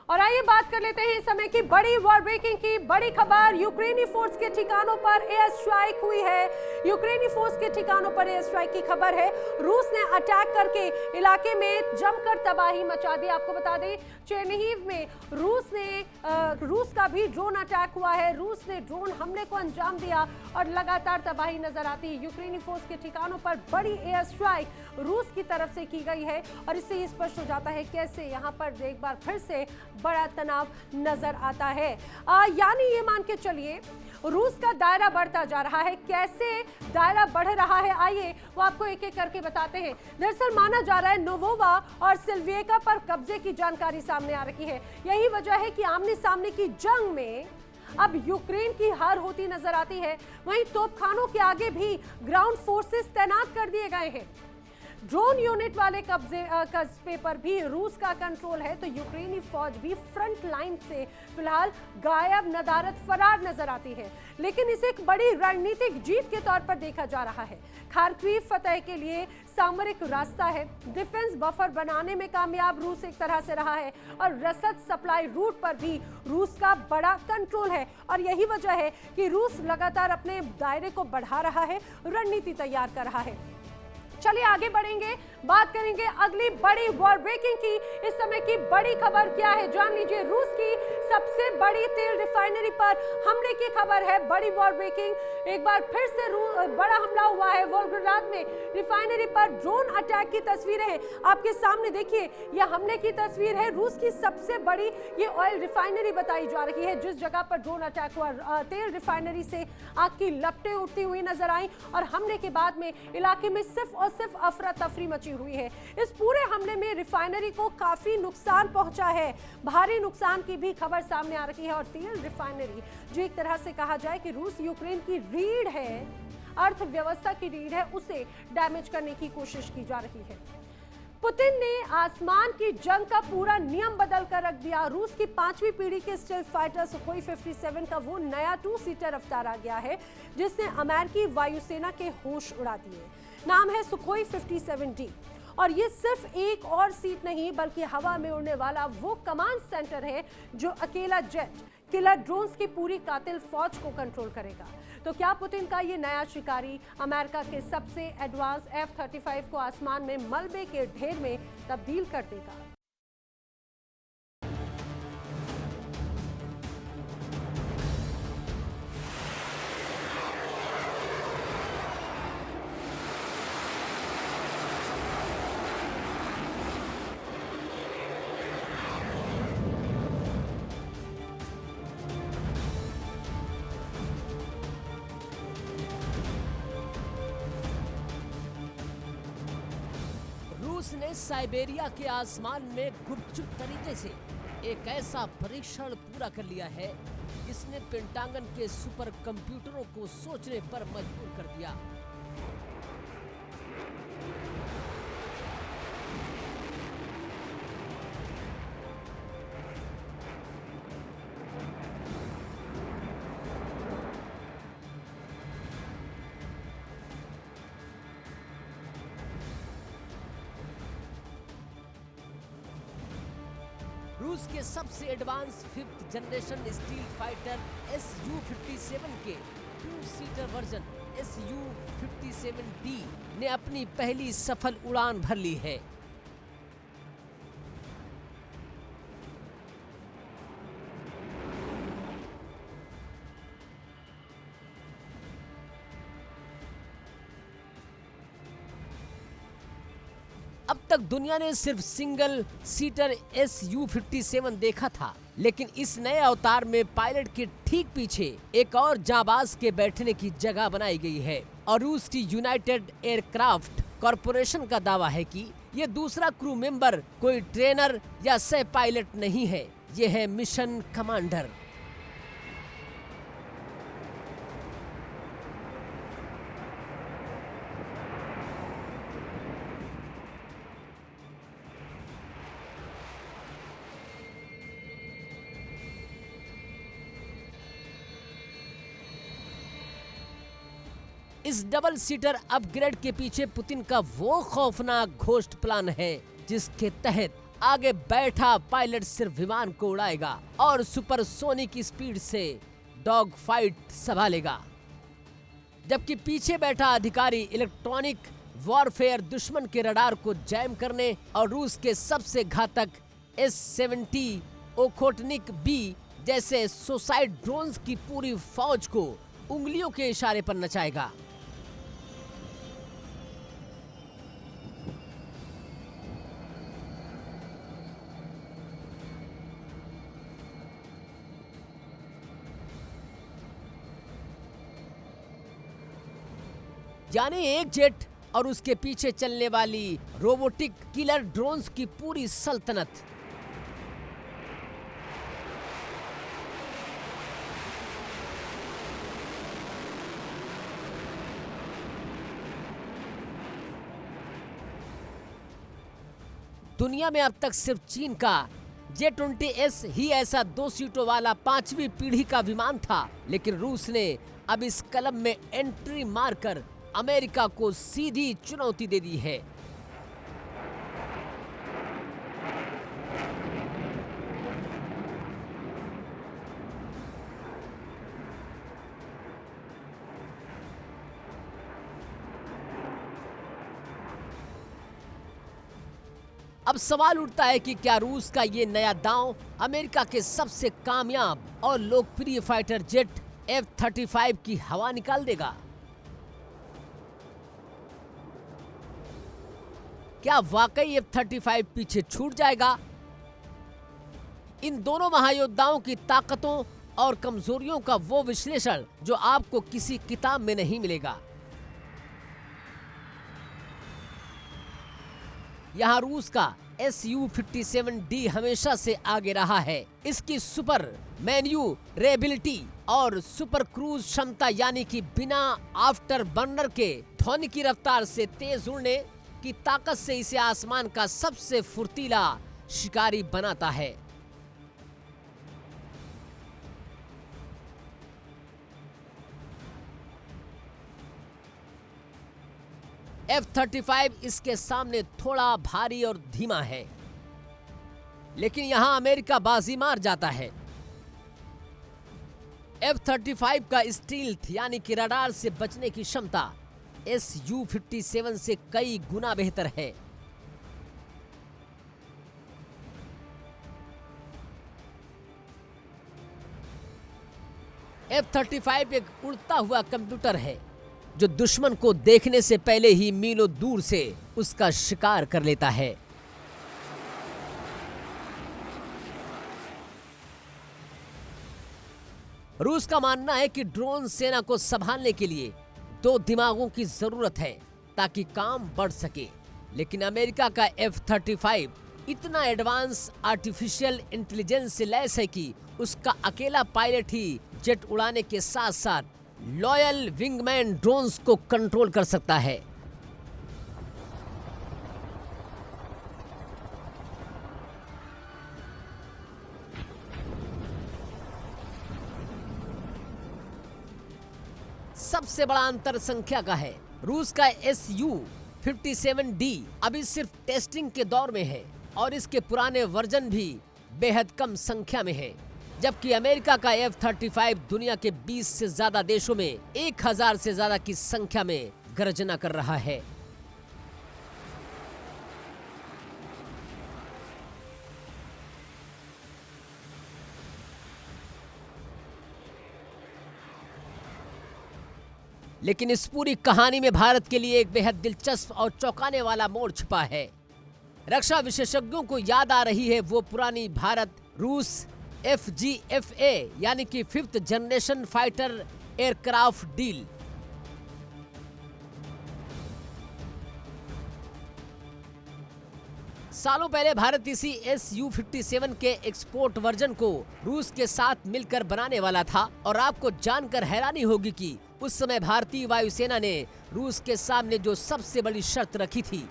और आइए बात कर लेते हैं इस समय की बड़ी वॉर ब्रेकिंग की बड़ी खबर। यूक्रेनी फोर्स के ठिकानों पर एयर स्ट्राइक हुई है। यूक्रेनी फोर्स के ठिकानों पर एयर स्ट्राइक की खबर है। रूस ने अटैक करके इलाके में जमकर तबाही मचा दी। आपको बता दें चेरनिहिव में रूस का भी ड्रोन अटैक हुआ है। रूस ने ड्रोन हमले को अंजाम दिया और लगातार तबाही नजर आती है। यूक्रेनी फोर्स के ठिकानों पर बड़ी एयर स्ट्राइक रूस की तरफ से की गई है और इससे ये स्पष्ट हो जाता है कैसे यहां पर एक बार फिर से बड़ा तनाव नजर आता है। यानी ये मान के चलिए रूस का दायरा बढ़ता जा रहा है। कैसे दायरा बढ़ रहा है आइए वो आपको एक एक करके बताते हैं। दरअसल माना जा रहा है नोवोवा और सिल्विएका पर कब्जे की जानकारी सामने आ रही है। यही वजह है कि आमने सामने की जंग में अब यूक्रेन की हार होती नजर आती है। वहीं तोपखानों के आगे भी ग्राउंड फोर्सेस तैनात कर दिए गए हैं। ड्रोन यूनिट वाले कस्बे पर भी रूस का कंट्रोल है, तो यूक्रेनी फौज भी फ्रंट लाइन से फिलहाल गायब नदारद फरार नजर आती है। लेकिन इसे एक बड़ी रणनीतिक जीत के तौर पर देखा जा रहा है। खार्किव फतह के लिए सामरिक रास्ता है। डिफेंस बफर बनाने में कामयाब रूस एक तरह से रहा है और रसद सप्लाई रूट पर भी रूस का बड़ा कंट्रोल है और यही वजह है कि रूस लगातार अपने दायरे को बढ़ा रहा है, रणनीति तैयार कर रहा है। चलिए आगे बढ़ेंगे, बात करेंगे अगली बड़ी वॉर ब्रेकिंग की। इस समय की बड़ी खबर क्या है जान लीजिए। रूस की सबसे बड़ी तेल रिफाइनरी पर हमले की खबर है। बड़ी वॉर ब्रेकिंग, एक बार फिर से बड़ा हमला हुआ है वोल्गोग्राद में। रिफाइनरी पर ड्रोन अटैक की तस्वीरें हैं आपके सामने, देखिए यह हमले की तस्वीर है। रूस की सबसे बड़ी ये ऑयल रिफाइनरी बताई जा रही है जिस जगह पर ड्रोन अटैक हुआ। तेल रिफाइनरी से आग की लपटें उठती हुई नजर आई और हमले के बाद में इलाके में सिर्फ अफरा तफरी मची हुई है। इस पूरे हमले में रिफाइनरी को काफी नुकसान पहुंचा है। भारी नुकसान की भी खबर सामने आ रही है और तेल रिफाइनरी जो एक तरह से कहा जाए कि रूस यूक्रेन की रीढ़ है, अर्थव्यवस्था की रीढ़ है, उसे डैमेज करने की कोशिश की जा रही है। पुतिन ने आसमान की जंग का पूरा नियम बदल कर रख दिया। रूस की 5वीं पीढ़ी के स्टेल्थ फाइटर सुखोई 57 का वो नया 2 सीटर अवतार आ गया है जिसने अमेरिकी वायुसेना के होश उड़ा दिए। नाम है सुखोई 57D और ये सिर्फ एक और सीट नहीं बल्कि हवा में उड़ने वाला वो कमांड सेंटर है जो अकेला जेट किलर ड्रोन्स की पूरी कातिल फौज को कंट्रोल करेगा। तो क्या पुतिन का ये नया शिकारी अमेरिका के सबसे एडवांस F-35 को आसमान में मलबे के ढेर में तब्दील कर देगा? रूस ने साइबेरिया के आसमान में गुपचुप तरीके से एक ऐसा परीक्षण पूरा कर लिया है जिसने पेंटागन के सुपर कंप्यूटरों को सोचने पर मजबूर कर दिया। रूस के सबसे advance 5th generation steel fighter Su-57 के 2 सीटर वर्जन Su-57D ने अपनी पहली सफल उड़ान भर ली है। अब तक दुनिया ने सिर्फ सिंगल सीटर Su-57 देखा था, लेकिन इस नए अवतार में पायलट के ठीक पीछे एक और जाबाज के बैठने की जगह बनाई गई है और रूस की यूनाइटेड एयरक्राफ्ट कॉरपोरेशन का दावा है कि ये दूसरा क्रू मेंबर कोई ट्रेनर या सह पायलट नहीं है, ये है मिशन कमांडर। इस डबल सीटर अपग्रेड के पीछे पुतिन का वो खौफनाक घोस्ट प्लान है जिसके तहत आगे बैठा पायलट सिर्फ विमान को उड़ाएगा और सुपरसोनिक स्पीड से डॉग फाइट संभालेगा, जबकि पीछे बैठा अधिकारी इलेक्ट्रॉनिक वॉरफेयर दुश्मन के रडार को जैम करने और रूस के सबसे घातक S-70 ओखोटनिक बी जैसे सुसाइड ड्रोन्स की पूरी फौज को उंगलियों के इशारे पर नचाएगा। यानी एक जेट और उसके पीछे चलने वाली रोबोटिक किलर ड्रोन्स की पूरी सल्तनत। दुनिया में अब तक सिर्फ चीन का J-20S ही ऐसा 2 सीटों वाला 5वीं पीढ़ी का विमान था, लेकिन रूस ने अब इस क्लब में एंट्री मारकर अमेरिका को सीधी चुनौती दे दी है। अब सवाल उठता है कि क्या रूस का ये नया दांव अमेरिका के सबसे कामयाब और लोकप्रिय फाइटर जेट F-35 की हवा निकाल देगा? क्या वाकई F-35 पीछे छूट जाएगा? इन दोनों महायोद्धाओं की ताकतों और कमजोरियों का वो विश्लेषण जो आपको किसी किताब में नहीं मिलेगा। यहाँ रूस का Su-57D हमेशा से आगे रहा है। इसकी सुपर मैन्यूवरेबिलिटी और सुपर क्रूज क्षमता यानी कि बिना आफ्टर बर्नर के ध्वनि की रफ्तार से तेज उड़ने की ताकत से इसे आसमान का सबसे फुर्तीला शिकारी बनाता है। F-35 इसके सामने थोड़ा भारी और धीमा है, लेकिन यहां अमेरिका बाजी मार जाता है। F-35 का स्टील्थ यानी कि रडार से बचने की क्षमता Su-57 से कई गुना बेहतर है। F-35 एक उड़ता हुआ कंप्यूटर है जो दुश्मन को देखने से पहले ही मीलों दूर से उसका शिकार कर लेता है। रूस का मानना है कि ड्रोन सेना को संभालने के लिए 2 दिमागों की जरूरत है ताकि काम बढ़ सके, लेकिन अमेरिका का F-35 इतना एडवांस आर्टिफिशियल इंटेलिजेंस से लैस है कि उसका अकेला पायलट ही जेट उड़ाने के साथ साथ लॉयल विंगमैन ड्रोन्स को कंट्रोल कर सकता है। सबसे बड़ा अंतर संख्या का है। रूस का Su-57D अभी सिर्फ टेस्टिंग के दौर में है और इसके पुराने वर्जन भी बेहद कम संख्या में है, जबकि अमेरिका का F-35 दुनिया के 20 से ज्यादा देशों में 1000 से ज्यादा की संख्या में गर्जना कर रहा है। लेकिन इस पूरी कहानी में भारत के लिए एक बेहद दिलचस्प और चौंकाने वाला मोड़ छिपा है। रक्षा विशेषज्ञों को याद आ रही है वो पुरानी भारत रूस FGFA यानी कि 5th generation fighter aircraft deal. सालों पहले भारत इसी Su-57 के एक्सपोर्ट वर्जन को रूस के साथ मिलकर बनाने वाला था और आपको जानकर हैरानी होगी कि उस समय भारतीय वायुसेना ने रूस के सामने जो सबसे बड़ी शर्त रखी थी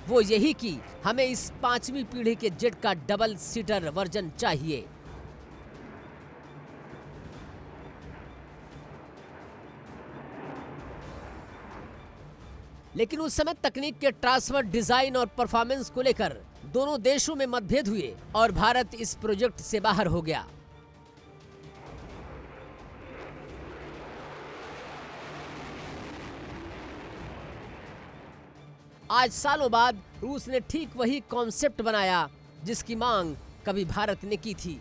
वो यही कि हमें इस 5वीं पीढ़ी के जेट का डबल सीटर वर्जन चाहिए। लेकिन उस समय तकनीक के ट्रांसफर, डिजाइन और परफॉर्मेंस को लेकर दोनों देशों में मतभेद हुए और भारत इस प्रोजेक्ट से बाहर हो गया। आज सालों बाद रूस ने ठीक वही कॉन्सेप्ट बनाया जिसकी मांग कभी भारत ने की थी।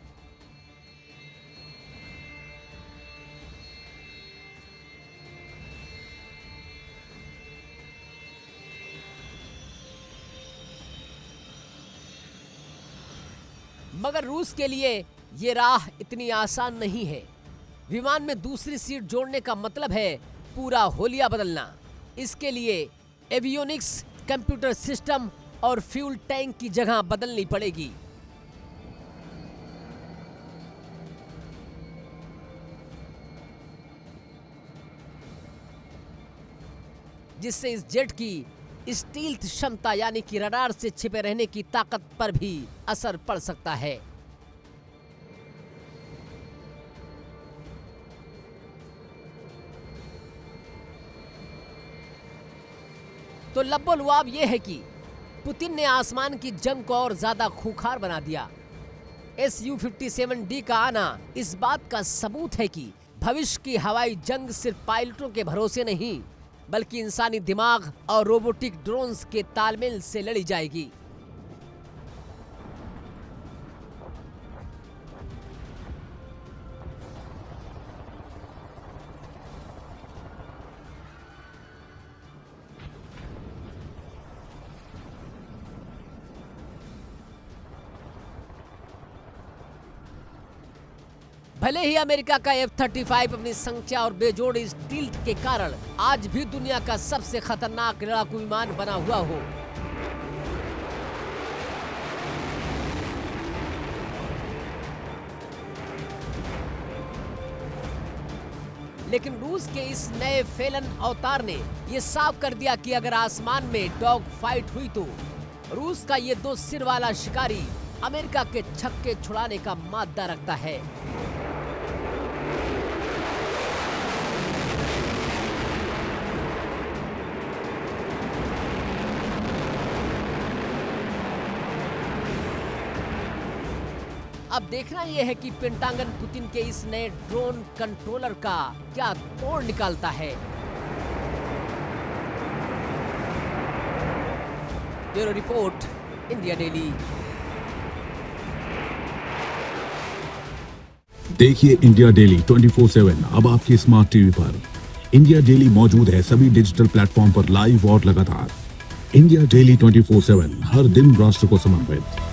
मगर रूस के लिए ये राह इतनी आसान नहीं है। विमान में दूसरी सीट जोड़ने का मतलब है पूरा होलिया बदलना। इसके लिए एवियोनिक्स, कंप्यूटर सिस्टम और फ्यूल टैंक की जगह बदलनी पड़ेगी। जिससे इस जेट की स्टील्थ क्षमता यानी कि रडार से छिपे रहने की ताकत पर भी असर पड़ सकता है। तो लब्बो-लुआब यह है कि पुतिन ने आसमान की जंग को और ज्यादा खूंखार बना दिया। Su-57D का आना इस बात का सबूत है कि भविष्य की हवाई जंग सिर्फ पायलटों के भरोसे नहीं बल्कि इंसानी दिमाग और रोबोटिक ड्रोन्स के तालमेल से लड़ी जाएगी। भले ही अमेरिका का F-35 अपनी संख्या और बेजोड़ स्टील्थ के कारण आज भी दुनिया का सबसे खतरनाक लड़ाकू विमान बना हुआ हो, लेकिन रूस के इस नए फेलन अवतार ने यह साफ कर दिया कि अगर आसमान में डॉग फाइट हुई तो रूस का ये 2 सिर वाला शिकारी अमेरिका के छक्के छुड़ाने का मादा रखता है। अब देखना यह है कि पेंटागन पुतिन के इस नए ड्रोन कंट्रोलर का क्या तोड़ निकालता है। Bureau report, India daily. देखिए इंडिया डेली 24/7 अब आपके स्मार्ट टीवी पर। इंडिया डेली मौजूद है सभी डिजिटल प्लेटफॉर्म पर लाइव और लगातार। इंडिया डेली 24/7 हर दिन राष्ट्र को समर्पित।